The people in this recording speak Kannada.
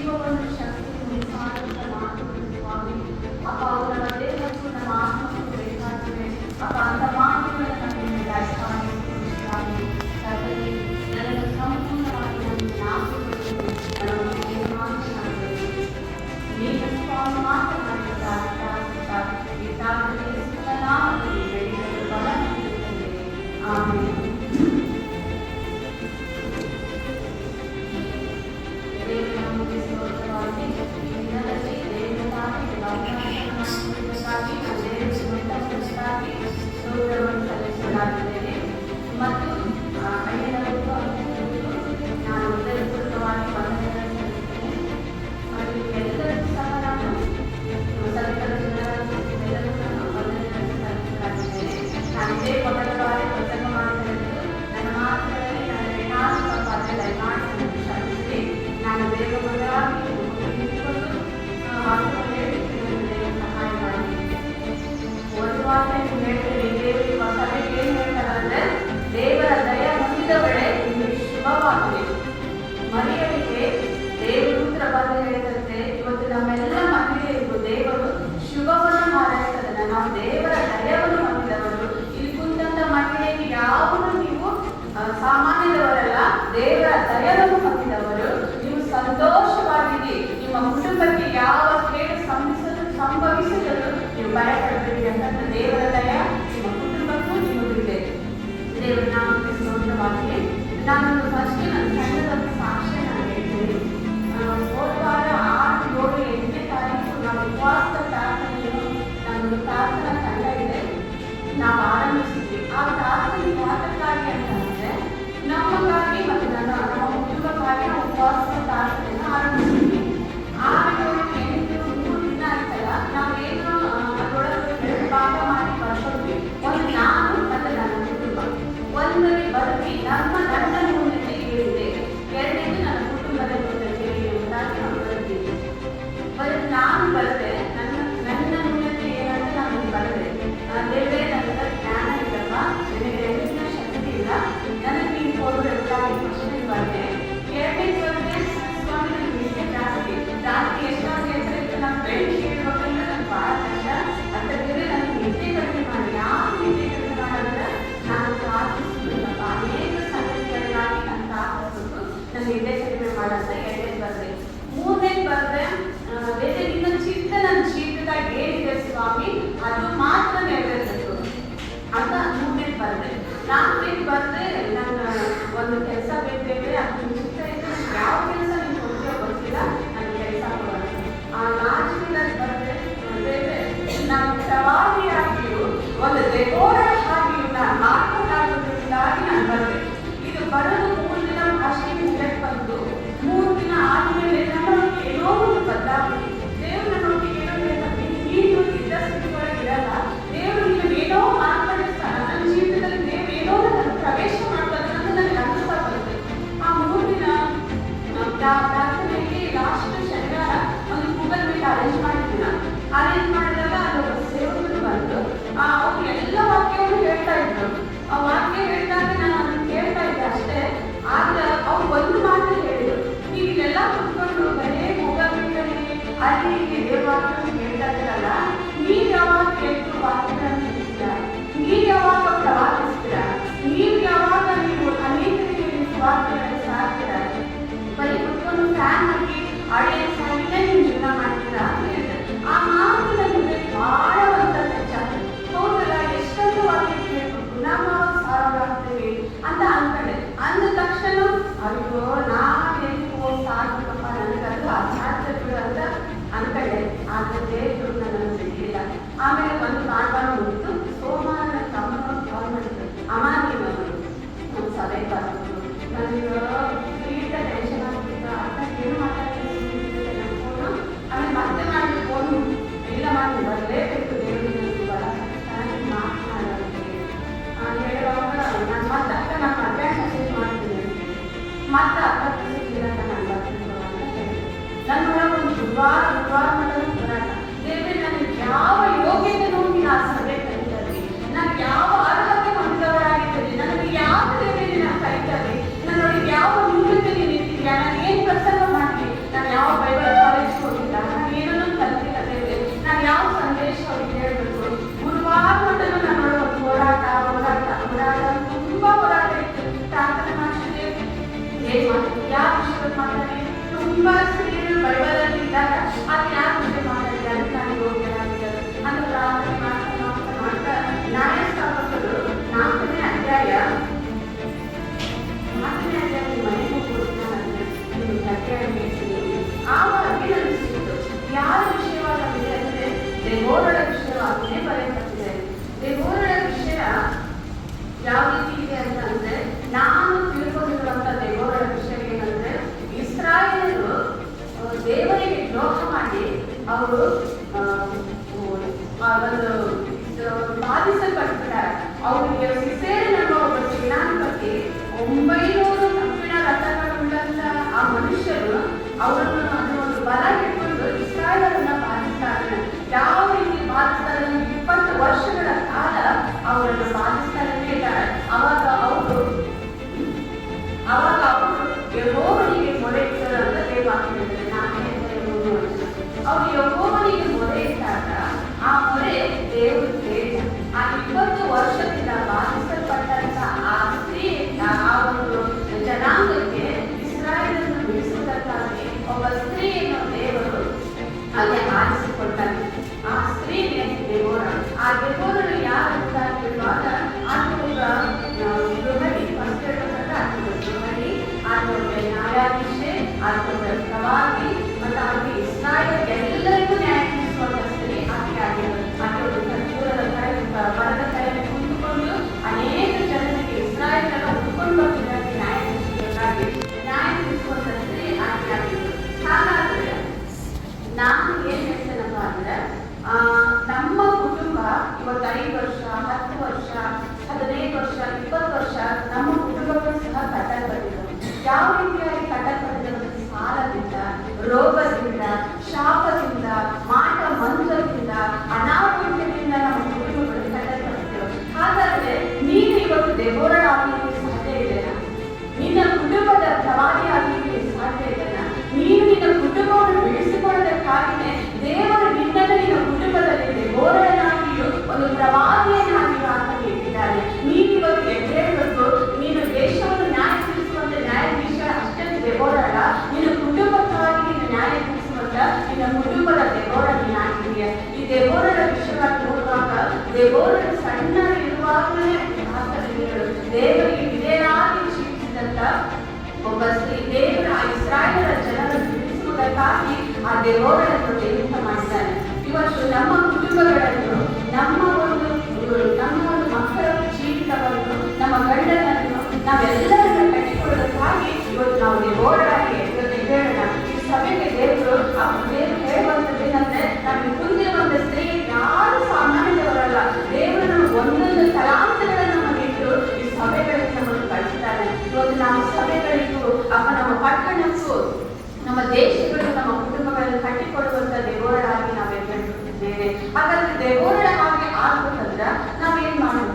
ಜೀವವನ್ನು ಶಕ್ತಿಯನ್ನು ಸಾರುತ್ತ ಮಾತುಗಳು ಸ್ವಾಮಿ. ಅಪ್ಪ ಅವರ ದೇಹಕ್ಕೂ ನಮ್ಮ ಆತ್ಮಕ್ಕೂ ಬೇಕಾಗಿವೆ ಅಪ್ಪ. ಅಂತ ಮಾತುಗಳನ್ನು ನಮಗೆ ದಯಪಾಲಿಸಿಕೊಡು ಸ್ವಾಮಿ. ಕರ್ತನೇ, ನನಗೆ ಸಂಪೂರ್ಣವಾಗಿ ನಮಗೆ ನಾಶಪಡಿಸಲು ನಮಗೆ ಮಾತನಾಡಬೇಕು. ನೀನು ಸ್ವಾಮಿ ಮಾತನಾಡಿದಾಗ ಈ ನಾಮದಲ್ಲಿ ಬೆಳೆಯಲು ಬಲ ನೀಡುತ್ತದೆ. ಆಮೇಲೆ ಮತ್ತು ನಾನು ಹೃದಯಪೂರ್ವಕವಾಗಿ ವಂದನೆಗಳನ್ನು ಸಲ್ಲಿಸುತ್ತೇನೆ. ಎಲ್ಲರಿಗೂ ಸಹ ನಾನು ಸಲ್ಲಿಸಲು ಎಲ್ಲರೂ ವಂದನೆಗಳನ್ನು ಸಲ್ಲಿಸಲಾಗಿದ್ದೇನೆ. ನಾನು ಇದೇ ಮೊದಲ ಬಾರಿ ಪ್ರಸಂಗ ಮಾಡುತ್ತಿದ್ದು ನನ್ನ ಮಾತುಗಳಲ್ಲಿ ನನ್ನ ಏನಾದರೂ ತಪ್ಪಾದರೆ ದಯಮಾಡಿ ನನಗೆ ಕ್ಷಮಿಸಿರಿ. ನಾನು ದೇವರಾಗಿ ನಿಂತುಕೊಂಡು ವಾಕ್ಯವನ್ನು ಹೇಳುತ್ತೇನೆ. ಸಹಾಯ ಮಾಡಿ. ಒಂದು ವಾಕ್ಯ ಹೇಳ್ತೇನೆ. ದೇವರು ಸಭೆಗೆ ಏನು ಹೇಳ್ತಾರಂದ್ರೆ, ದೇವರ ದಯ ಹೊಂದಿದವಳೆ ನಿಮಗೆ ಶುಭವಾಗಿದೆ. ಮರಿಯಳಿಗೆ ದೇವದೂತರ ಬಂದು ಹೇಳಿದಂತೆ ಇವತ್ತು ನಮ್ಮೆಲ್ಲ ಮಹಿಳೆಯರಿಗೂ ದೇವರು ಶುಭವನ್ನು ಹಾರೈಸ್ತದನ್ನ. ನಾವು ದೇವರ ದಯವನ್ನು ಹೊಂದಿದವರು. ಇಲ್ಲಿ ಕುಂತ ಮಹಿಳೆಗೆ ಯಾವುದು ನೀವು ಸಾಮಾನ್ಯದವರಲ್ಲ, ದೇವರ ದಯವನ್ನು ಹೊಂದಿದವರು. ನೀವು ಸಂತೋಷವಾಗಿರಿ. ನಿಮ್ಮ ಕುಟುಂಬಕ್ಕೆ ಯಾವ ಕೇಡು ಸಂಭವಿಸಲು ನೀವು ಭಯಪಡಬೇಡಿ. ಯಾಕಂದ್ರೆ ದೇವರ ದಯ ನಿಮ್ಮ ಕುಟುಂಬಕ್ಕೂ ನಿಮಗಿದೆ. ದೇವರ ನಾಮಕ್ಕೆ ಸ್ತೋತ್ರವಾಗಲಿ. ನಾನು ಫಸ್ಟ್ ನನ್ನ ಸಣ್ಣದೊಂದು ಸಾಕ್ಷ್ಯ ನಾನು ಹೇಳ್ತೀನಿ. ಹೋದ ವಾರ 6, 7, 8ನೇ ತಾರೀಕು ನಾವು ಉಪವಾಸ ಪ್ರಾರ್ಥನೆಯನ್ನು ನಮ್ಮದು ಪ್ರಾರ್ಥನಾ ತಂಡ ಇದೆ, ನಾವು ಆರಂಭಿಸಿದ್ವಿ. ಆ ಪ್ರಾರ್ಥನೆ ಯಾತಕ್ಕಾಗಿ ಅಂತಂದ್ರೆ ನಮಗಾಗಿ ಮತ್ತು ನಮ್ಮ ಕುಟುಂಬಕ್ಕಾಗಿ ನಾವು ಉಪವಾಸ ಪ್ರಾರ್ಥನೆಯನ್ನು ಆರಂಭಿಸಿದ್ವಿ. 6, 7, 8, 3 ದಿನ ಆಯ್ತಲ್ಲ, ನಾವೇನು ಅದರೊಳಗೆ ಭಾಗ ಮಾಡಿ ಬರ್ಕೊಂಡ್ವಿ. ಒಂದು ನಾನು ಮತ್ತು ನನ್ನ ಕುಟುಂಬ ಒಂದರಲ್ಲಿ ಬರ್ವಿ ನನ್ನ ಮುಂದೆ ಹೇಳಿದೆ. ಎರಡನೇದು ನನ್ನ ಕುಟುಂಬದ ಮುಂದೆ ಹೇಳಿ ಎಂಬುದಾಗಿ ನಾವು ಬರ್ತೀವಿ. ನಾನು ಬರದೆ ನನ್ನ ಮುಂದೆ ಏನಂತ ನಾನು ಬರದೆ ದೇವರೇ, ನನಗೆ ಜ್ಞಾನ ಇಲ್ಲಪ್ಪ, ನನಗೆ ಎಲ್ಲಿನ ಶಕ್ತಿ ಇಲ್ಲ, ನನಗೆ ನೀನು ಕೊಡುವುದಾಗಿ ಪ್ರಶ್ನೆ ಬರದೆ. ಎರಡನೇ ಬರದೆ ಸ್ವಾಮಿ ನನಗೆ ನಿದ್ದೆ ಜಾಸ್ತಿ ರಾತ್ರಿ ಎಷ್ಟಾಗಿ ಹೆಸರಿಟ್ಟು ನಾನು ಬೆಳಿಗ್ಗೆ ಹೇಳ್ಬೇಕಂದ್ರೆ ನನಗೆ ಭಾಳ ಕಷ್ಟ. ಅಂತಂದ್ರೆ ನನಗೆ ನಿದ್ದೆ ಕಡಿಮೆ ಮಾಡಿ. ಯಾವ ನಿದ್ದೆ ಕಡಿಮೆ ಮಾಡಿದ್ರೆ ನಾನು ಪ್ರಾರ್ಥಿಸುತ್ತಪ್ಪ, ಅನೇಕ ಸಂಗತಿಗಳಿಗಾಗಿ ನಾನು ಪ್ರಾರ್ಥಿಸ್ಬಿಟ್ಟು ನನ್ನ ನಿದ್ದೆ ಕಡಿಮೆ ಮಾಡಂತ ಎರಡನೇ ಬರದೆ. ಮೂರನೇ ಬರದೆ ಬೇರೆ ಇನ್ನೊಂದು ಚಿತ್ತ ನನ್ನ ಜೀವಿತದಾಗ ಏನಿದೆ ಸ್ವಾಮಿ ಅದು ಮಾತ್ರ ನೆರವೇರಬೇಕು ಅಂತ ಮೂರನೇ ಬರದೆ. ನಾಲ್ಕನೇ ಬರದೆ ನನ್ನ ಒಂದು ಕೆಲಸ ಬೇಕಂದ್ರೆ ಅದು ಚಿತ್ತ ಇದ್ರೆ ಯಾವ ಕೆಲಸ ನೀವು ಕೊಡ್ತೀಯೋ ಗೊತ್ತಿಲ್ಲ, ನನ್ನ ಕೆಲಸ ಕೊಡೋಣ. ಆ ನಾಲ್ಕನೇದಾಗಿ ಬರದೆ ನಾನು ಪ್ರವಾದಿಯಾಗಿಯೂ ಒಂದು ದೇವರ ಹಾಗೆಯೂ ನಾನು ಮಾತನಾಡುವುದರಿಂದಾಗಿ ನಾನು ಬರದೆ. ಇದು ಬರೋದು 3 ದಿನ ಅಷ್ಟೇ ಮುಗಿಯಕ್ಕೆ ಬಂದು 3 ದಿನ ಆದಮೇಲೆ ನನ್ನೊಟ್ಟಿಗೆ ಏನೋ ಒಂದು ಬದಲಾವಣೆ. ದೇವರು ನನ್ನೊಟ್ಟಿಗೆ ಏನೋ ಹೇಳ್ತಾರೆ, ನೀನು ಇದ್ದ ಸ್ಥಿತಿಯೊಳಗೆ ಇರಲ್ಲ, ದೇವರು ನೀನು ಏನೋ ಮಾರ್ಪಡಿಸ್ತಾನೆ. ನನ್ನ ಜೀವಿತದಲ್ಲಿ ದೇವರು ಏನೋ ನನ್ನ ಪ್ರವೇಶ ಮಾಡ್ತಾರೆ ಅಂತ ನನಗೆ ಅನಿಸ್ತಾ ಬರುತ್ತೆ. ರೀತಿ ಇದೆ ಅಂತಂದ್ರೆ, ನಾನು ತಿಳ್ಕೊಂಡಿರುವಂತ ದೇವರ ವಿಷಯ ಏನಂದ್ರೆ, ಇಸ್ರಾಯೇಲರು ದೇವರಿಗೆ ದ್ರೋಹ ಮಾಡಿ ಅವರು ಒಂದು ಬಾಧಿಸಲ್ಪಟ್ಟಿದ್ದಾರೆ. ಅವರಿಗೆ ಸಿಸೇರನೆಂಬ ಒಬ್ಬ ಸೇನಾಧಿಪತಿ 900 ಕಬ್ಬಿಣ ರಥಗಳುಳ್ಳಂತ ಆ ಮನುಷ್ಯರು ಅವರನ್ನು ಅದು ಒಂದು ಬಲ ಹಿಡ್ಕೊಂಡು ಇಸ್ರಾಯೇಲರನ್ನ ಬಾಧಿಸ್ತಾರೆ. ಯಾವ ರೀತಿ ಬಾಧಿಸ್ತಾರೆ? 20 ವರ್ಷಗಳ ಕಾಲ ಅವರನ್ನು ಬಾಧಿಸ್ತಾನೆ ಇದ್ದಾರೆ. ಅವಾಗ ಅವರು ಯೆಹೋವನಿಗೆ ಮೊರೆ ಇಟ್ಟರು ಅಂತ ದೇವವಾಕ್ಯ ಹೇಳ್ತಾರೆ. ಅವರು ಯೆಹೋವನಿಗೆ ಮೊರೆ ಇಟ್ಟಾಗ ಆ ಮೊರೆ ದೇವರು ಕೇಳಿದ. ಆ 20 ವರ್ಷದಿಂದ ಬಾಧಿಸಲ್ಪಟ್ಟಂತ ಆ ಸ್ತ್ರೀ, ಆ ಒಂದು ಜನಾಂಗಕ್ಕೆ ಇಸ್ರಾಯೇಲನ್ನು ಬಿಡಿಸುವುದಕ್ಕಾಗಿ ಒಬ್ಬ ಸ್ತ್ರೀಯನ್ನು ದೇವರು ಅಲ್ಲಿ ಆರಿಸಿಕೊಳ್ತಾರೆ. ಆ ಸ್ತ್ರೀಗೆ ದೇವರ. ಆ ದೇವರನ್ನು ಯಾರು ಅಂತ ಕೇಳುವಾಗ ಆಕೆ ಒಬ್ಬ ಗೃಹಿಣಿ, ಫಸ್ಟ್ ಹೇಳ್ಬೇಕಂದ್ರೆ ಆಕೆ ಒಬ್ಬ ಗೃಹಿಣಿ, ಆಕೆ ಒಬ್ಬ ನ್ಯಾಯಾಧೀಶೆ, ಆಕೆ ಒಬ್ಬ ಪ್ರವಾದಿ, ಮತ್ತು ಆಕೆ ಇಸ್ರಾಯೇಲ್ ಎಲ್ಲರಿಗೂ ನ್ಯಾಯ ತೀರಿಸುವಂತ ಸ್ತ್ರೀ ಆಕೆ ಆಗಿರೋದು. ಆಕೆ ಒಂದು ಖರ್ಜೂರದ ಮರದ ಕೈಯಲ್ಲಿ ಕುಂತುಕೊಂಡು ಅನೇಕ ಜನರಿಗೆ ಇಸ್ರಾಯೇಲನ್ನು ಉಟ್ಕೊಂಡು ಬರ್ತಿದ್ದಕ್ಕೆ ನ್ಯಾಯ ತೀರಿಸುವಂತ ಸ್ತ್ರೀ ಆಕೆ ಆಗಿರೋದು. ಹಾಗಾದ್ರೆ ನಾನು ಏನ್ ಹೇಳ್ತೇನಪ್ಪ ಅಂದ್ರೆ, ನಮ್ಮ ಕುಟುಂಬ ಇವತ್ತು 5 ವರ್ಷ, 10 ವರ್ಷ, 15 ವರ್ಷ, 20 ವರ್ಷ ನಮ್ಮ ಕುಟುಂಬಗಳು ಸಹ ಕಟ್ಟಲ್ಪಟ್ಟಿದ್ದವು. ಯಾವ ರೀತಿಯಾಗಿ ಕಟ್ಟಲ್ಪಟ್ಟಿದ್ದವು? ಸಾಲದಿಂದ, ರೋಗದಿಂದ, ಶಾಪದಿಂದ, ಮಾಟ ಮಂತ್ರದಿಂದ, ಅನಾರೋಗ್ಯದಿಂದ ನಮ್ಮ ಕುಟುಂಬಗಳು ಕಟ್ಟಲ್ಪಟ್ಟಿದ್ದವು. ಹಾಗಾದ್ರೆ ನೀನು ಇವತ್ತು ದೇವರಾಗಲಿಕ್ಕೆ ಸಾಧ್ಯ ಇದೆಯಾ? ನಿನ್ನ ಕುಟುಂಬದ ಪ್ರವಾದಿ ಆಗಲಿಕ್ಕೆ ಸಾಧ್ಯ ಇದೆಯಾ? ನೀನು ನಿನ್ನ ಕುಟುಂಬವನ್ನು ಬೆಳೆಸಿಕೊಳ್ಳೋದಕ್ಕಾಗಿಯೇ ದೇವರು ನಿನ್ನನ್ನು ನಿನ್ನ ಕುಟುಂಬದಲ್ಲಿ ದೇವರನ್ನಾಗಿಯೂ ಒಂದು ಪ್ರವಾದಿಯನ್ನಾಗಿಯೂ ಆತನು ಇಟ್ಟಿದ್ದಾನೆ. ನೀನು ಇವತ್ತು ಎದ್ದೇಳಬೇಕು. ನೀನು ದೇಶವನ್ನು ನ್ಯಾಯ ತೀರಿಸುವಂತ ನ್ಯಾಯಾಧೀಶ ಅಷ್ಟೇ ದೇವರಲ್ಲ, ನಿನ್ನ ಕುಟುಂಬಕ್ಕಾಗಿ ನೀನು ನ್ಯಾಯ ತೀರಿಸುವಂತ ನಿನ್ನ ಕುಟುಂಬದ ದೇವರ ನೀನಾಗಿದೆಯಾ? ಈ ದೇವರ ವಿಷಯವಾಗಿ ನೋಡುವಾಗ ದೇವರನ್ನು ಸಣ್ಣ ಇರುವಾಗಲೇ ದೇವರಿಗೆ ವಿಧೇಯರಾಗಿ ಜೀವಿಸಿದಂತ ಒಬ್ಬ ಸ್ತ್ರೀ, ದೇವರ ಆ ಇಸ್ರಾಯೇಲರ ಜನರನ್ನು ಬಿಡಿಸುವುದಕ್ಕಾಗಿ ಆ ದೇವರನ್ನು ನೇಮಕ ಮಾಡಿದ್ದಾನೆ. ಇವತ್ತು ನಮ್ಮ ಕುಟುಂಬಗಳನ್ನು, ನಮ್ಮ ಒಂದು ಮಕ್ಕಳ ಜೀವಿತವನ್ನು, ನಮ್ಮ ಗಂಡನನ್ನು ನಾವೆಲ್ಲರನ್ನು ಕಟ್ಟಿಕೊಳ್ಳೋದಕ್ಕಾಗಿ ಇವತ್ತು ನಾವು ದೇವರಾಗಿ ಹೇಳೋಣ. ಈ ಸಭೆಗೆ ದೇವರು ಹೇಳುವಂಥದ್ದು ಏನಂದ್ರೆ, ನಮಗೆ ಕುಂದಿರುವಂತ ಸ್ತ್ರೀ ಯಾರು ಸಾಮಾನ್ಯದವರಲ್ಲ. ದೇವರು ನಮಗೆ ಒಂದೊಂದು ತಲಾಂತಗಳನ್ನು ನಮಗಿಟ್ಟು ಈ ಸಭೆಗಳಿಗೆ ನಮ್ಮನ್ನು ಕಳಿಸಿದ್ದಾನೆ. ಇವತ್ತು ನಾವು ಸಭೆಗಳಿಗೂ ನಮ್ಮ ಪಟ್ಟಣಕ್ಕೂ ನಮ್ಮ ದೇಶಗಳು ನಮ್ಮ ಕುಟುಂಬಗಳನ್ನು ಕಟ್ಟಿಕೊಳ್ಳುವಂತ ದೇವರಾಗಿ ನಾವೇನ್ ಹೇಳ್ತಿದ್ದೇವೆ. ಹಾಗಾದ್ರೆ ದೇವರ ಹಾಗೆ ಆಗ್ಬೇಕಂದ್ರ ನಾವೇನ್ ಮಾಡೋಣ?